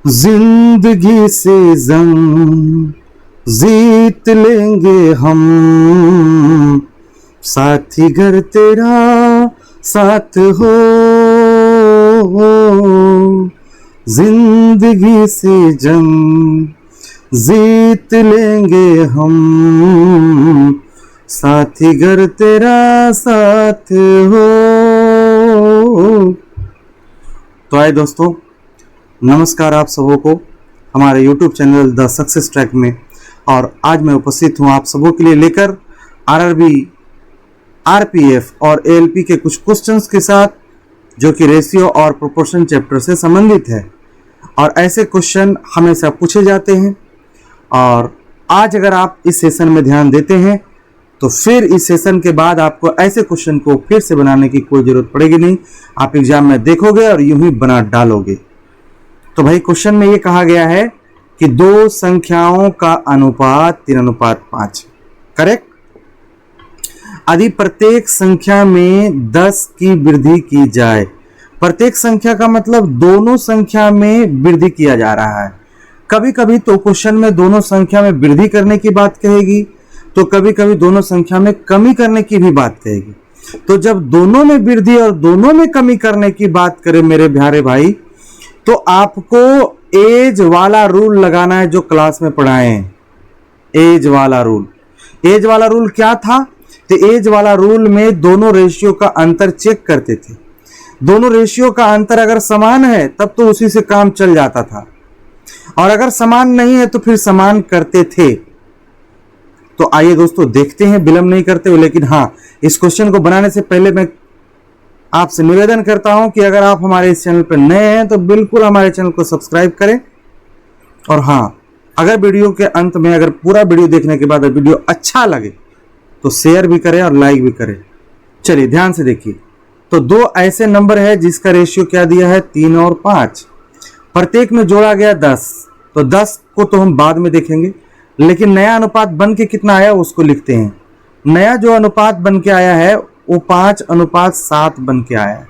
जिंदगी से जंग जीत लेंगे हम, साथी घर तेरा साथ हो। जिंदगी से जंग जीत लेंगे हम, साथी घर तेरा साथ हो। तो आए दोस्तों, नमस्कार आप सबों को हमारे YouTube channel the success track में। और आज मैं उपस्थित हूँ आप सबों के लिए लेकर RRB, RPF और ALP के कुछ क्वेश्चंस के साथ, जो कि रेशियो और प्रोपोर्शन चैप्टर से संबंधित है। और ऐसे क्वेश्चन हमेशा पूछे जाते हैं, और आज अगर आप इस सेशन में ध्यान देते हैं तो फिर इस सेशन के बाद आपको ऐसे क्वेश्चन को फिर से बनाने की कोई जरूरत पड़ेगी नहीं। आप एग्जाम में देखोगे और यूं ही बना डालोगे। तो भाई, क्वेश्चन में ये कहा गया है कि दो संख्याओं का अनुपात 3:5, करेक्ट। यदि प्रत्येक संख्या में 10 की वृद्धि की जाए, प्रत्येक संख्या का मतलब दोनों संख्या में वृद्धि किया जा रहा है। कभी कभी तो क्वेश्चन में दोनों संख्या में वृद्धि करने की बात कहेगी, तो कभी कभी दोनों संख्या में कमी करने की भी बात कहेगी। तो जब दोनों में वृद्धि और दोनों में कमी करने की बात करें मेरे प्यारे भाई, तो आपको एज वाला रूल लगाना है, जो क्लास में पढ़ाए हैं। एज वाला रूल, एज वाला रूल क्या था? तो एज वाला रूल में दोनों रेशियो का अंतर चेक करते थे। दोनों रेशियो का अंतर अगर समान है तब तो उसी से काम चल जाता था, और अगर समान नहीं है तो फिर समान करते थे। तो आइए दोस्तों देखते हैं, विलंब नहीं करते हुए। लेकिन हाँ, इस क्वेश्चन को बनाने से पहले मैं आपसे निवेदन करता हूं कि अगर आप हमारे इस चैनल पर नए हैं तो बिल्कुल हमारे चैनल को सब्सक्राइब करें। और हाँ, अगर वीडियो के अंत में, अगर पूरा वीडियो देखने के बाद वीडियो अच्छा लगे तो शेयर भी करें और लाइक भी करें। चलिए ध्यान से देखिए। तो दो ऐसे नंबर है जिसका रेशियो क्या दिया है? 3 और 5। प्रत्येक में जोड़ा गया 10। तो 10 को तो हम बाद में देखेंगे, लेकिन नया अनुपात बन के कितना आया उसको लिखते हैं। नया जो अनुपात बन के आया है वो 5:7 बन के आया है।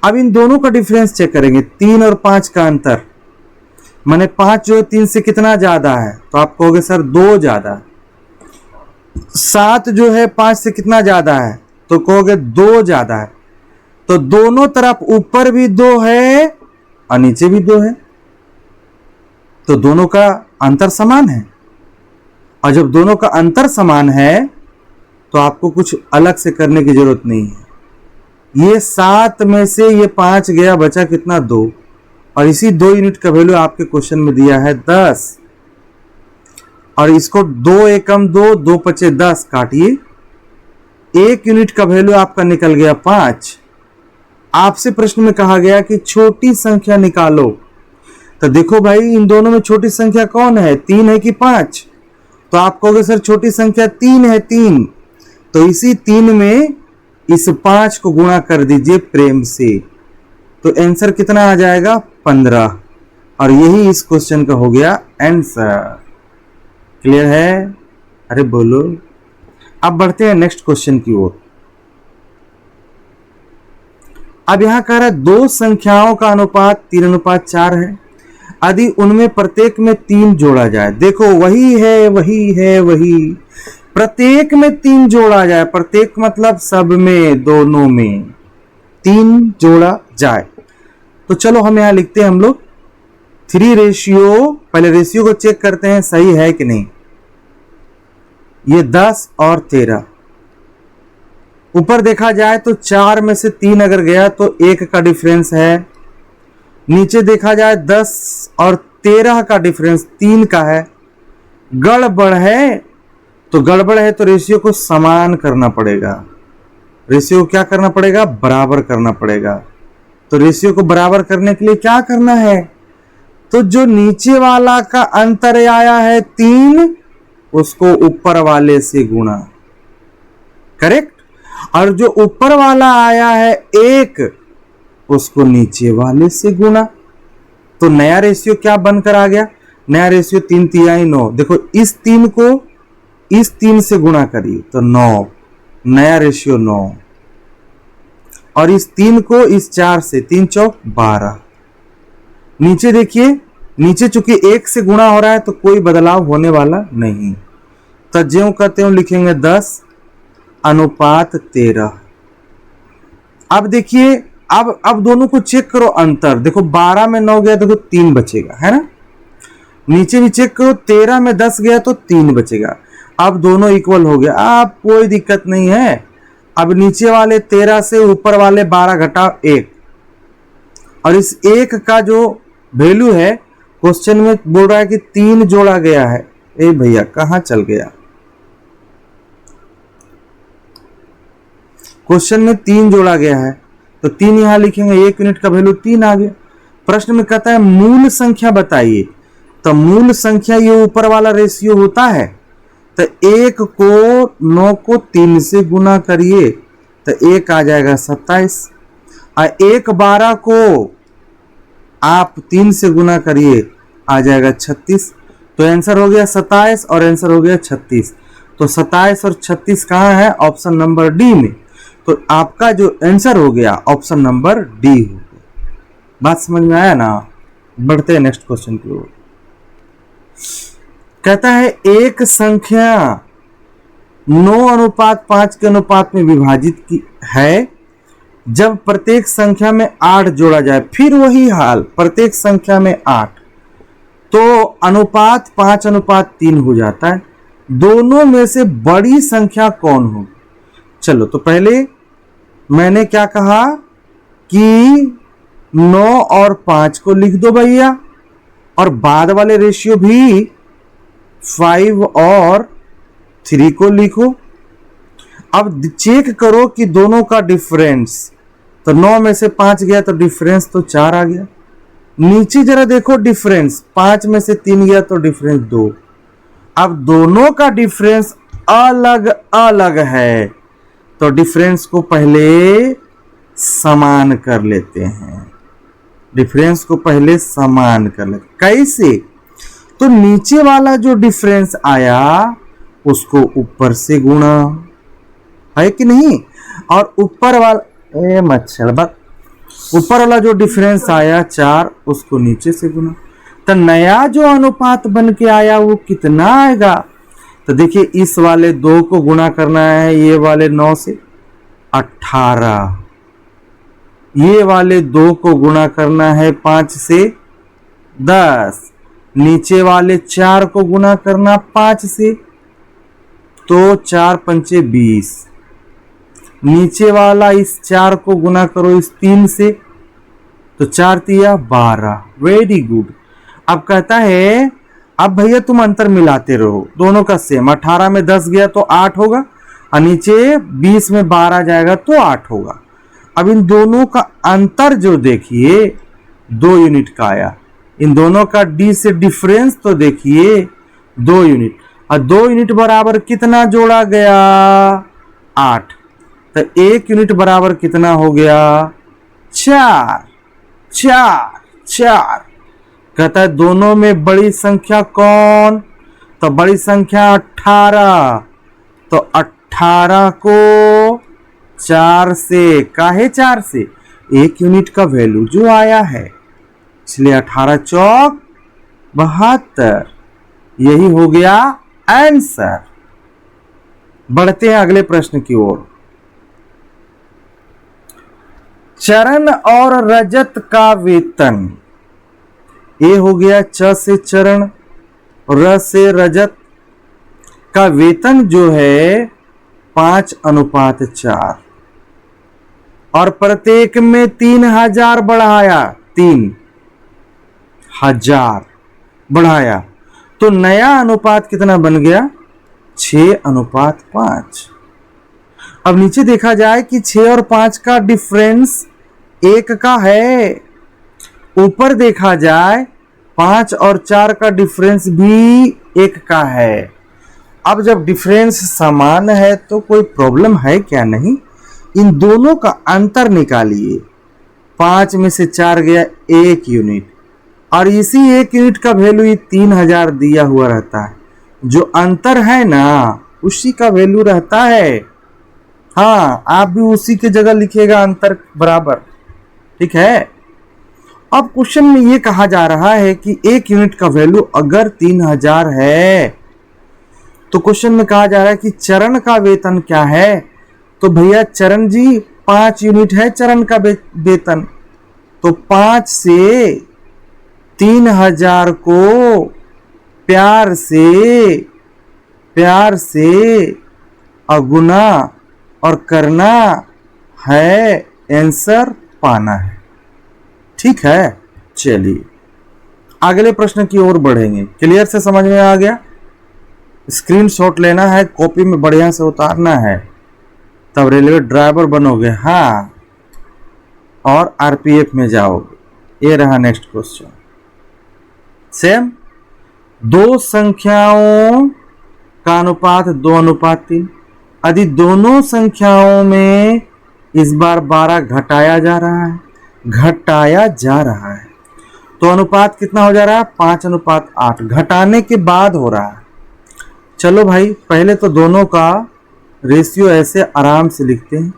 अब इन दोनों का डिफरेंस चेक करेंगे। 3 और 5 का अंतर, माने 5 जो है 3 से कितना ज्यादा है? तो आप कहोगे सर 2 ज्यादा है। 7 जो है 5 से कितना ज्यादा है? तो कहोगे 2 ज्यादा है। तो दोनों तरफ ऊपर भी 2 है और नीचे भी 2 है, तो दोनों का अंतर समान है। और जब दोनों का अंतर समान है तो आपको कुछ अलग से करने की जरूरत नहीं है। ये 7 में से ये 5 गया, बचा कितना? 2। और इसी 2 यूनिट का वैल्यू आपके क्वेश्चन में दिया है 10। और इसको 2 एकम 2, 2 पचे 10 काटिए। 1 यूनिट का वैल्यू आपका निकल गया 5। आपसे प्रश्न में कहा गया कि छोटी संख्या निकालो। तो देखो भाई, इन दोनों में छोटी संख्या कौन है? 3 है कि 5? तो आप कहोगे सर छोटी संख्या 3 है। 3, तो इसी 3 में इस 5 को गुणा कर दीजिए प्रेम से, तो आंसर कितना आ जाएगा? 15। और यही इस क्वेश्चन का हो गया आंसर। क्लियर है? अरे बोलो। अब बढ़ते हैं नेक्स्ट क्वेश्चन की ओर। अब यहां कह रहा है दो संख्याओं का अनुपात 3:4 है, यदि उनमें प्रत्येक में 3 जोड़ा जाए। देखो वही है, वही है, वही। प्रत्येक में 3 जोड़ा जाए, प्रत्येक मतलब सब में, दोनों में 3 जोड़ा जाए। तो चलो हम यहां लिखते हैं हम लोग 3 रेशियो। पहले रेशियो को चेक करते हैं सही है कि नहीं। ये 10 और 13। ऊपर देखा जाए तो 4 में से 3 अगर गया तो 1 का डिफरेंस है। नीचे देखा जाए 10 और 13 का डिफरेंस 3 का है। गड़बड़ है, तो गड़बड़ है तो रेशियो को समान करना पड़ेगा। रेशियो को क्या करना पड़ेगा? बराबर करना पड़ेगा। तो रेशियो को बराबर करने के लिए क्या करना है? तो जो नीचे वाला का अंतर आया है 3, उसको ऊपर वाले से गुणा, करेक्ट। और जो ऊपर वाला आया है 1, उसको नीचे वाले से गुणा। तो नया रेशियो क्या बनकर आ गया? नया रेशियो 3×3 9। देखो इस 3 को इस 3 से गुणा करिए तो 9, नया रेशियो 9। और इस 3 को इस 4 से, 3 चौक 12। नीचे देखिए नीचे चूंकि 1 से गुणा हो रहा है तो कोई बदलाव होने वाला नहीं, तो ज्यों का त्यों लिखेंगे 10:13। अब देखिए, अब दोनों को चेक करो अंतर, देखो 12 में 9 गया, देखो 3 बचेगा, है ना। नीचे भी चेक करो, 13 में 10 गया तो 3 बचेगा। अब दोनों इक्वल हो गया, अब कोई दिक्कत नहीं है। अब नीचे वाले 13 से ऊपर वाले 12 घटाओ 1, और इस 1 का जो वैल्यू है क्वेश्चन में बोल रहा है कि 3 जोड़ा गया है। ए भैया कहां चल गया, क्वेश्चन में 3 जोड़ा गया है तो 3 यहां लिखेंगे, 1 यूनिट का वैल्यू 3 आ गया। प्रश्न में कहता है मूल संख्या बताइए, तो मूल संख्या ये ऊपर वाला रेशियो होता है, तो 1 को 9 को 3 से गुना करिए तो 1 आ जाएगा 27, और 1 12 को आप 3 से गुना करिए आ जाएगा 36। तो आंसर हो गया 27 और आंसर हो गया 36। तो 27 और 36 कहाँ है, ऑप्शन नंबर डी में। तो आपका जो आंसर हो गया ऑप्शन नंबर डी हो गया। बात समझ में आया ना। बढ़ते हैं नेक्स्ट क्वेश्चन की ओर। कहता है एक संख्या 9:5 के अनुपात में विभाजित की है, जब प्रत्येक संख्या में 8 जोड़ा जाए, फिर वही हाल प्रत्येक संख्या में 8, तो अनुपात 5:3 हो जाता है। दोनों में से बड़ी संख्या कौन होगी? चलो, तो पहले मैंने क्या कहा कि 9 और 5 को लिख दो भैया, और बाद वाले रेशियो भी 5 और 3 को लिखो। अब चेक करो कि दोनों का डिफरेंस, तो 9 में से 5 गया तो डिफरेंस तो 4 आ गया। नीचे जरा देखो डिफरेंस, 5 में से 3 गया तो डिफरेंस 2। अब दोनों का डिफरेंस अलग अलग है, तो डिफरेंस को पहले समान कर लेते हैं। डिफरेंस को पहले समान कर लेते, कैसे? तो नीचे वाला जो डिफरेंस आया उसको ऊपर से गुणा, है कि नहीं, और ऊपर वाला मच्छर बक, ऊपर वाला जो डिफरेंस आया 4 उसको नीचे से गुणा। तो नया जो अनुपात बन के आया वो कितना आएगा? तो देखिए, इस वाले 2 को गुणा करना है, ये वाले 9 से 18, ये वाले 2 को गुणा करना है 5 से 10, नीचे वाले 4 को गुणा करना 5 से, तो 4 पंचे 20, नीचे वाला इस 4 को गुणा करो इस 3 से, तो 4 तिया 12। Very good. अब कहता है अब भैया तुम अंतर मिलाते रहो, दोनों का सेम, 18 में 10 गया तो 8 होगा, और नीचे 20 में 12 जाएगा तो 8 होगा। अब इन दोनों का अंतर जो देखिए 2 यूनिट का आया, इन दोनों का डी से डिफरेंस तो देखिए 2 यूनिट, और 2 यूनिट बराबर कितना जोड़ा गया? 8। तो 1 यूनिट बराबर कितना हो गया? 4। 4 कहता है दोनों में बड़ी संख्या कौन? तो बड़ी संख्या 18, तो 18 को 4 से, काहे 4 से? 1 यूनिट का वैल्यू जो आया है, इसलिए 18 चौक 72, यही हो गया आंसर। बढ़ते हैं अगले प्रश्न की ओर। चरण और रजत का वेतन, ये हो गया च से चरण, र से रजत का वेतन जो है 5:4, और प्रत्येक में 3000 बढ़ाया, 3000 बढ़ाया, तो नया अनुपात कितना बन गया? 6:5। अब नीचे देखा जाए कि 6 और 5 का डिफरेंस 1 का है, ऊपर देखा जाए 5 और 4 का डिफरेंस भी 1 का है। अब जब डिफरेंस समान है तो कोई प्रॉब्लम है क्या? नहीं। इन दोनों का अंतर निकालिए, 5 में से 4 गया 1 यूनिट, और इसी 1 यूनिट का वैल्यू 3000 दिया हुआ रहता है, जो अंतर है ना उसी का वैल्यू रहता है। हाँ, आप भी उसी की जगह लिखिएगा अंतर बराबर, ठीक है। अब क्वेश्चन में ये कहा जा रहा है कि एक यूनिट का वैल्यू अगर 3000 है तो क्वेश्चन में कहा जा रहा है कि चरण का वेतन क्या है। तो भैया चरण जी 5 यूनिट है चरण का वेतन, तो 5 से 3000 को प्यार से अगुना और करना है, आंसर पाना है। ठीक है, चलिए अगले प्रश्न की ओर बढ़ेंगे। क्लियर से समझ में आ गया? स्क्रीनशॉट लेना है, कॉपी में बढ़िया से उतारना है, तब रेलवे ड्राइवर बनोगे। हाँ, और आरपीएफ में जाओगे। ये रहा नेक्स्ट क्वेश्चन। सेम, दो संख्याओं का अनुपात 2:3। यदि दोनों संख्याओं में इस बार 12 घटाया जा रहा है तो अनुपात कितना हो जा रहा है? 5:8। घटाने के बाद हो रहा है। चलो भाई, पहले तो दोनों का रेशियो ऐसे आराम से लिखते हैं,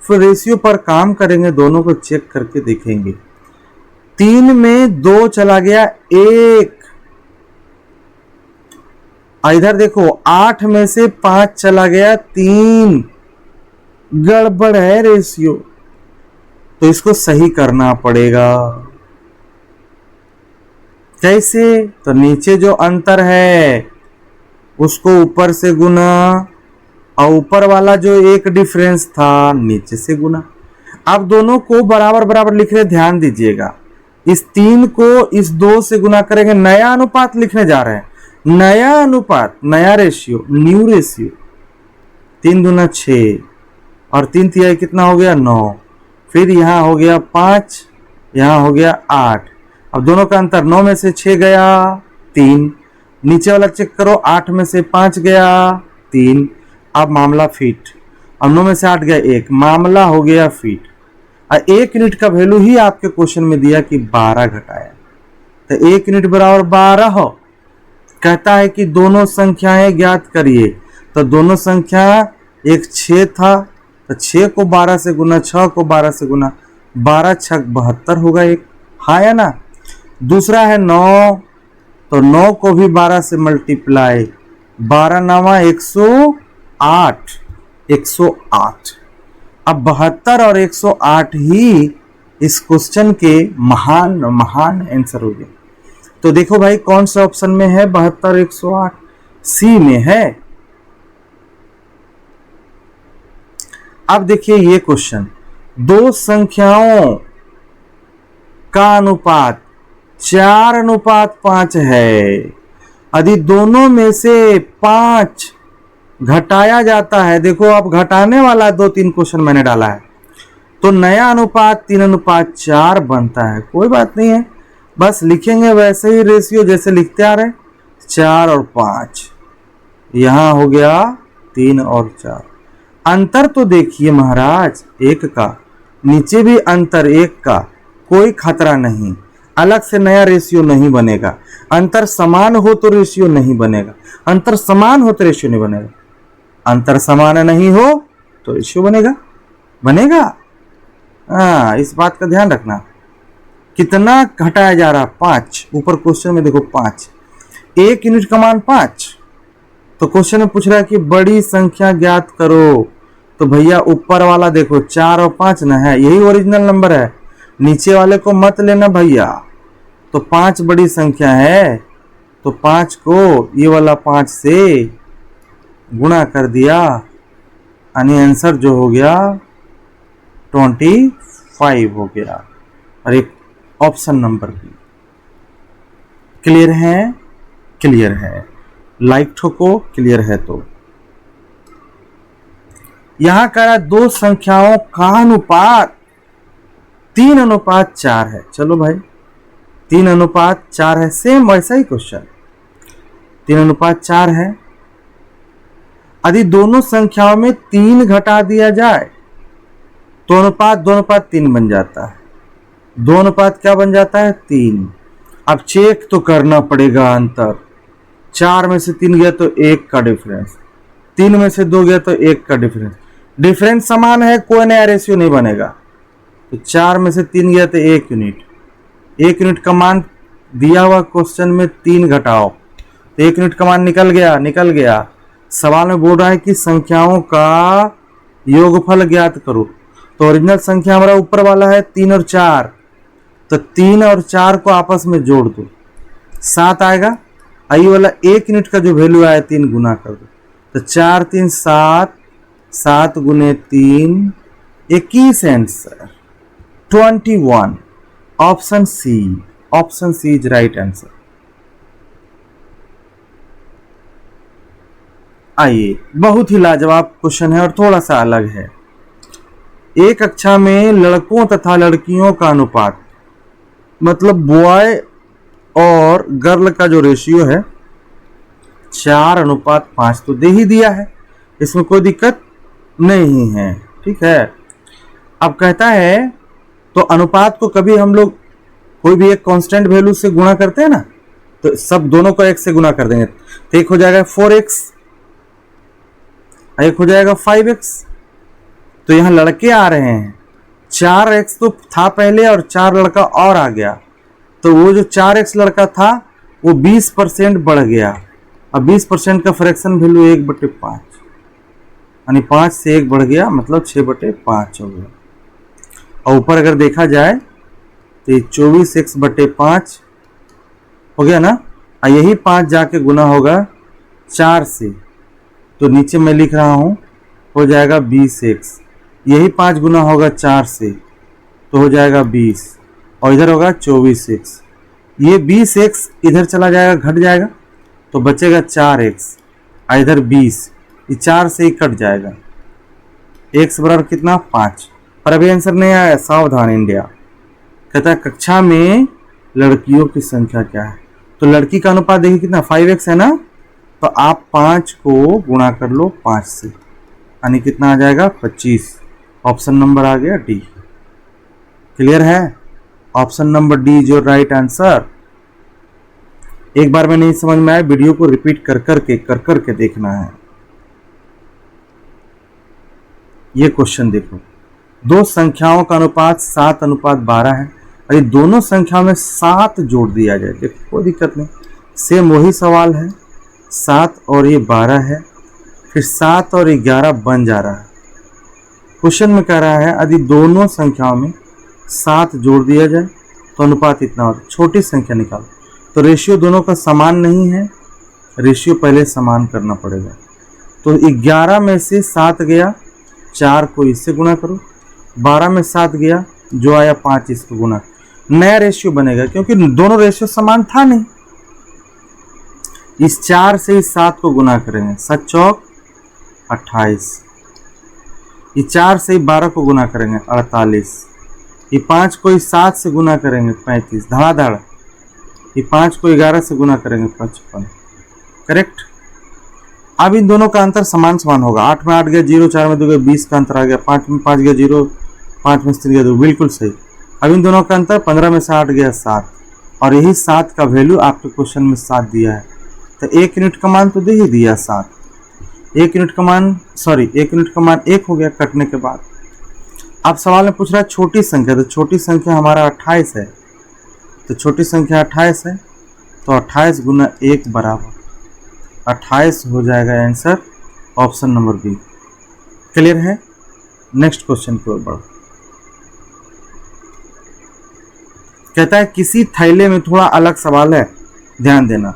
फिर रेशियो पर काम करेंगे, दोनों को चेक करके देखेंगे। 3 में 2 चला गया 1, इधर देखो 8 में से 5 चला गया 3, गड़बड़ है रेशियो, तो इसको सही करना पड़ेगा। कैसे? तो नीचे जो अंतर है उसको ऊपर से गुना, और ऊपर वाला जो एक डिफरेंस था नीचे से गुना। अब दोनों को बराबर बराबर लिख रहे, ध्यान दीजिएगा। इस 3 को इस 2 से गुना करेंगे, नया अनुपात लिखने जा रहे हैं। नया अनुपात, नया रेशियो, न्यू रेशियो। 3 दूना 6 और 3 तिहाई कितना हो गया? 9। फिर यहाँ हो गया 5, यहाँ हो गया 8। अब दोनों का अंतर 9 में से 6 गया 3, नीचे वाला चेक करो, 8 में से 5 गया 3। अब मामला फिट। अब 9 में से 8 गया 1, मामला हो गया फिट। और 1 यूनिट का वैल्यू ही आपके क्वेश्चन में दिया कि 12 घटाया, तो 1 यूनिट बराबर 12 हो। कहता है कि दोनों संख्याएं ज्ञात करिए, तो दोनों संख्या एक 6 था, तो 6 को 12 से गुना, 6 को 12 से गुना, 12 6 72 होगा एक। हाँ या ना? दूसरा है 9, तो 9 को भी 12 से मल्टीप्लाई, 12 9 108, 108। अब 72 और 108 ही इस क्वेश्चन के महान आंसर हो गए। तो देखो भाई, कौन सा ऑप्शन में है? 72 108 सी में है। अब देखिए ये क्वेश्चन, दो संख्याओं का अनुपात 4:5 है। यदि दोनों में से 5 घटाया जाता है, देखो अब घटाने वाला 2-3 क्वेश्चन मैंने डाला है, तो नया अनुपात 3:4 बनता है। कोई बात नहीं है, बस लिखेंगे वैसे ही रेशियो जैसे लिखते आ रहे, 4 और 5। यहां हो गया 3 और 4। अंतर तो देखिए महाराज 1 का, नीचे भी अंतर 1 का, कोई खतरा नहीं। अलग से नया रेशियो नहीं बनेगा। अंतर समान हो तो रेशियो नहीं बनेगा, अंतर समान हो तो रेशियो नहीं बनेगा, अंतर समान नहीं हो तो रेशियो बनेगा। हाँ, इस बात का ध्यान रखना। कितना घटाया जा रहा? 5। ऊपर क्वेश्चन में देखो 5, 1 यूनिट का मान 5। तो क्वेश्चन में पूछ रहा है कि बड़ी संख्या ज्ञात करो, तो भैया ऊपर वाला देखो 4 और 5 ना है, यही ओरिजिनल नंबर है, नीचे वाले को मत लेना भैया। तो 5 बड़ी संख्या है, तो 5 को ये वाला 5 से गुणा कर दिया, यानी आंसर जो हो गया 25 हो गया। और एक ऑप्शन नंबर बी। क्लियर है? क्लियर है, लाइक ठोको। क्लियर है तो यहां कह दो संख्याओं का अनुपात 3:4 है। चलो भाई, 3:4 है, सेम वैसा ही क्वेश्चन, 3:4 है। यदि दोनों संख्याओं में 3 घटा दिया जाए तो अनुपात 2:3 बन जाता है। 2 अनुपात क्या बन जाता है? 3। अब चेक तो करना पड़ेगा अंतर। 4 में से 3 गया तो 1 का डिफरेंस, 3 में से 2 गया तो 1 का डिफरेंस। डिफरेंस समान है, कोई नया रेशियो नहीं बनेगा। तो 4 में से 3 गया तो 1 यूनिट, 1 यूनिट का मान दिया हुआ क्वेश्चन में 3 घटाओ, तो 1 यूनिट का मान निकल गया। सवाल में बोल रहा है कि संख्याओं का योगफल ज्ञात करो। तो ओरिजिनल संख्या हमारा ऊपर वाला है 3 और 4, तो 3 और 4 को आपस में जोड़ दो, 7 आएगा। आई वाला 1 यूनिट का जो वैल्यू आया 3 गुना कर दो, तो 4 3 7, 7 गुने 3 21 answer 21। Option C is right answer. आइए, बहुत ही लाजवाब क्वेश्चन है और थोड़ा सा अलग है। एक कक्षा में लड़कों तथा लड़कियों का अनुपात, मतलब बॉय और गर्ल का जो रेशियो है 4:5 तो दे ही दिया है, इसमें कोई दिक्कत नहीं है, ठीक है। अब कहता है तो अनुपात को कभी हम लोग कोई भी एक कांस्टेंट वैल्यू से गुणा करते हैं ना, तो सब दोनों को 1 से गुणा कर देंगे, तो एक हो जाएगा 4x, एक हो जाएगा 5x। तो यहां लड़के आ रहे हैं, 4x तो था पहले और 4 लड़का और आ गया, तो वो जो 4x लड़का था वो 20% बढ़ गया। अब 20% का फ्रैक्शन वैल्यू 1/5, यानी 5 से 1 बढ़ गया, मतलब 6/5 हो गया। और ऊपर अगर देखा जाए तो 24x/5 हो गया ना, और यही 5 जाके गुना होगा 4 से, तो नीचे मैं लिख रहा हूं हो जाएगा 20x, यही 5 गुना होगा 4 से तो हो जाएगा 20, और इधर होगा 24x। ये 20x इधर चला जाएगा, घट जाएगा, तो बचेगा 4x, और इधर 20, ये 4 से ही कट जाएगा, x बराबर कितना 5। पर अभी आंसर नहीं आया, सावधान इंडिया। कहता है कक्षा में लड़कियों की संख्या क्या है, तो लड़की का अनुपात देखिए कितना 5x है ना, तो आप 5 को गुणा कर लो 5 से, यानी कितना आ जाएगा 25। ऑप्शन नंबर आ गया डी। क्लियर है? ऑप्शन नंबर डी जो राइट आंसर। एक बार में नहीं समझ में आया, वीडियो को रिपीट कर करके देखना है। ये क्वेश्चन देखो, दो संख्याओं का अनुपात 7:12 है, अरे दोनों संख्या में 7 जोड़ दिया जाए, देखो कोई दिक्कत नहीं, सेम वही सवाल है। 7 और ये 12 है, फिर 7 और 11 बन जा रहा है। क्वेश्चन में कह रहा है यदि दोनों संख्याओं में 7 जोड़ दिया जाए तो अनुपात इतना होता है। छोटी संख्या निकालो, तो रेशियो दोनों का समान नहीं है, रेशियो पहले समान करना पड़ेगा। तो 11 में से 7 गया, 4 को इससे गुणा करो, 12 में 7 गया, जो आया 5 इसको गुणा, नया रेशियो बनेगा, क्योंकि दोनों रेशियो समान था नहीं। इस 4 से इस 7 को गुणा करेंगे, 7 चौक 28, ये 4 से 12 को गुणा करेंगे 48, ये 5 को इस 7 से गुणा करेंगे 35, धड़ाधड़, ये 5 को 11 से गुणा करेंगे 55। करेक्ट। अब इन दोनों का अंतर समान होगा, 8 में 8 गया 0, 4 में 2 गया 20 का अंतर आ गया, 5 में 5 गया 0, 5 में 3 गया 2, बिल्कुल सही। अब इन दोनों का अंतर 15 में से 8 गया 7, और यही 7 का वैल्यू आपके क्वेश्चन में 7 दिया है, तो 1 यूनिट का मान तो दे ही दिया 7। 1 यूनिट का मान 1 हो गया कटने के बाद। अब सवाल में पूछ रहा है छोटी संख्या, तो छोटी संख्या हमारा 28 है, तो छोटी संख्या 28 है, तो 28 गुना 1 बराबर 28 हो जाएगा answer, option number B. Clear है? नेक्स्ट क्वेश्चन की ओर बढ़ो। कहता है किसी थैले में, थोड़ा अलग सवाल है, ध्यान देना।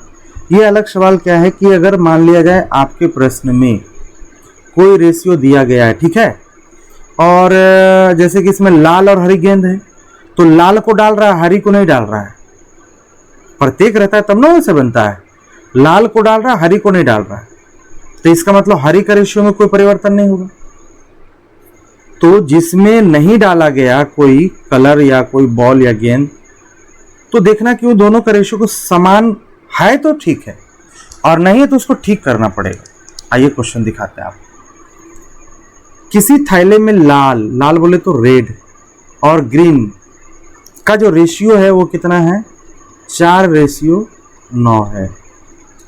ये अलग सवाल क्या है कि अगर मान लिया जाए आपके प्रश्न में कोई रेशियो दिया गया है, ठीक है, और जैसे कि इसमें लाल और हरी गेंद है, तो लाल को डाल रहा है, हरी को नहीं डाल रहा है। प्रत्येक रहता है तब ना वैसे बनता है, लाल को डाल रहा है, हरी को नहीं डाल रहा है, तो इसका मतलब हरी का रेशियो में कोई परिवर्तन नहीं होगा। तो जिसमें नहीं डाला गया कोई कलर या कोई बॉल या गेंद, तो देखना कि वो दोनों का रेशियो को समान है तो ठीक है, और नहीं है तो उसको ठीक करना पड़ेगा। आइए क्वेश्चन दिखाते हैं आप। किसी थैले में लाल बोले तो रेड और ग्रीन का जो रेशियो है वो कितना है, 4:9 है।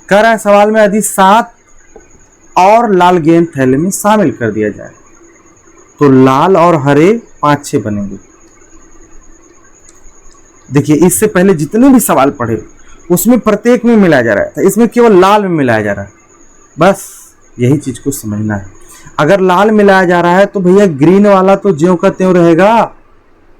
कह रहा है सवाल में यदि 7 और लाल गेंद थैले में शामिल कर दिया जाए तो लाल और हरे 5-6 बनेंगे। देखिए इससे पहले जितने भी सवाल पढ़े उसमें प्रत्येक में मिलाया जा रहा था, इसमें केवल लाल में मिलाया जा रहा है। बस यही चीज को समझना है। अगर लाल मिलाया जा रहा है तो भैया ग्रीन वाला तो ज्यों का त्यों रहेगा।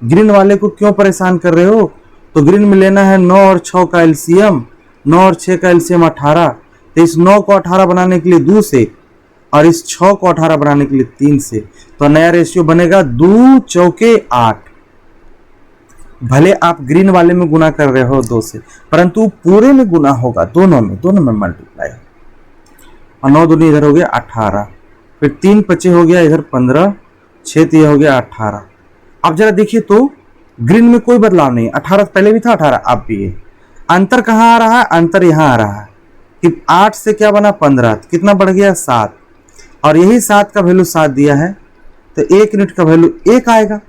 ग्रीन वाले को क्यों परेशान कर रहे हो? तो ग्रीन में लेना है 9 और 6 का एलसीएम, 9 और 6 का एलसीएम 18। तो इस 9 को 18 बनाने के लिए 2 से और इस 6 को 18 बनाने के लिए 3 से, तो नया रेशियो बनेगा 2 चौके 8। भले आप ग्रीन वाले में गुना कर रहे हो 2 से, परंतु पूरे में गुना होगा, दोनों में मल्टीप्लाई। और 9 दूनी इधर हो गया 18, फिर 3 बचे हो गया इधर 15, 6 तो हो गया 18। अब जरा देखिए तो ग्रीन में कोई बदलाव नहीं, 18 पहले भी था, 18 अब भी है। अंतर कहाँ आ रहा है? अंतर यहाँ आ रहा है कि 8 से क्या बना 15, कितना बढ़ गया 7, और यही 7 का वैल्यू 7 दिया है, तो 1 यूनिट का वैल्यू 1 आएगा।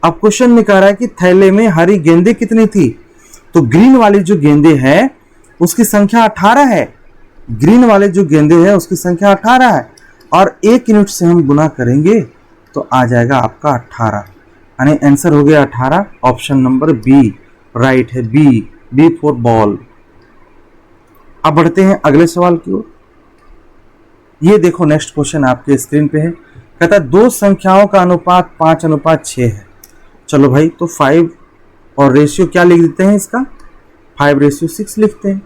अब क्वेश्चन में कह रहा है कि थैले में हरी गेंदें कितनी थी, तो ग्रीन वाली जो गेंदे है उसकी संख्या 18 है। ग्रीन वाले जो गेंदे है उसकी संख्या 18 है, और 1 यूनिट से हम गुना करेंगे तो आ जाएगा आपका 18, यानी आंसर हो गया 18। ऑप्शन नंबर बी राइट है, बी फॉर बॉल। अब बढ़ते हैं अगले सवाल की ओर। ये देखो नेक्स्ट क्वेश्चन आपके स्क्रीन पे है, कहता है 2 संख्याओं का अनुपात 5:6 है। चलो भाई, तो 5 और रेशियो क्या लिख देते हैं इसका, 5:6 लिखते हैं।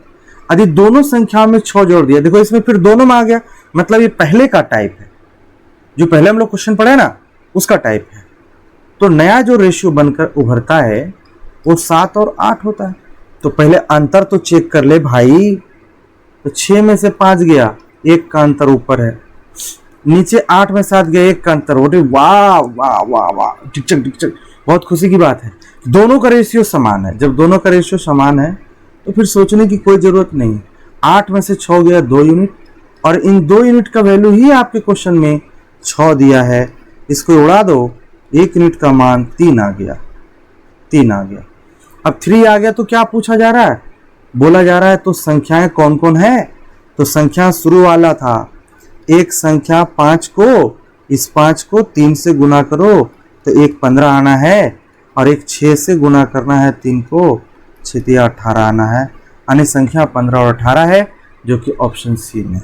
यदि दोनों संख्याओं में 6 जोड़ दिया, देखो इसमें फिर दोनों में आ गया, मतलब ये पहले का टाइप है, जो पहले हम लोग क्वेश्चन पढ़े ना उसका टाइप है। तो नया जो रेशियो बनकर उभरता है वो 7 और 8 होता है। तो पहले अंतर तो चेक कर ले भाई, तो 6 में से 5 गया, 1 का अंतर ऊपर है, नीचे 8 में 7 गया, 1 का अंतर। बोले वाह वाह वाह वाह, टिक, बहुत खुशी की बात है। दोनों का रेशियो समान है। जब दोनों का रेशियो समान है तो फिर सोचने की कोई जरूरत नहीं है। 8 में से 6 गया 2 यूनिट, और इन 2 यूनिट का वैल्यू ही आपके क्वेश्चन में 6 दिया है। इसको उड़ा दो, 1 यूनिट का मान 3 आ गया, 3 आ गया। अब 3 आ गया तो क्या पूछा जा रहा है, बोला जा रहा है तो संख्याएं कौन कौन है। तो संख्या शुरू वाला था, एक संख्या 5 को, इस 5 को 3 से गुना करो तो एक 15 आना है, और एक 6 से गुना करना है 3 को, 6 या 18 आना है। यानी संख्या 15 और 18 है, जो कि ऑप्शन सी में।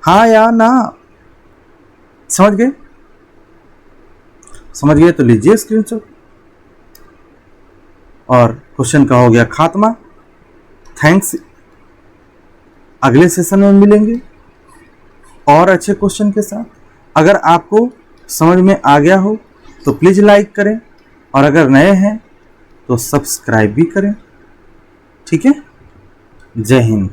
हाँ या ना, समझ गए? समझ गए तो लीजिए स्क्रीनशॉट। और क्वेश्चन का हो गया खात्मा। थैंक्स, अगले सेशन में मिलेंगे और अच्छे क्वेश्चन के साथ। अगर आपको समझ में आ गया हो तो प्लीज लाइक करें, और अगर नए हैं तो सब्सक्राइब भी करें। ठीक है, जय हिंद।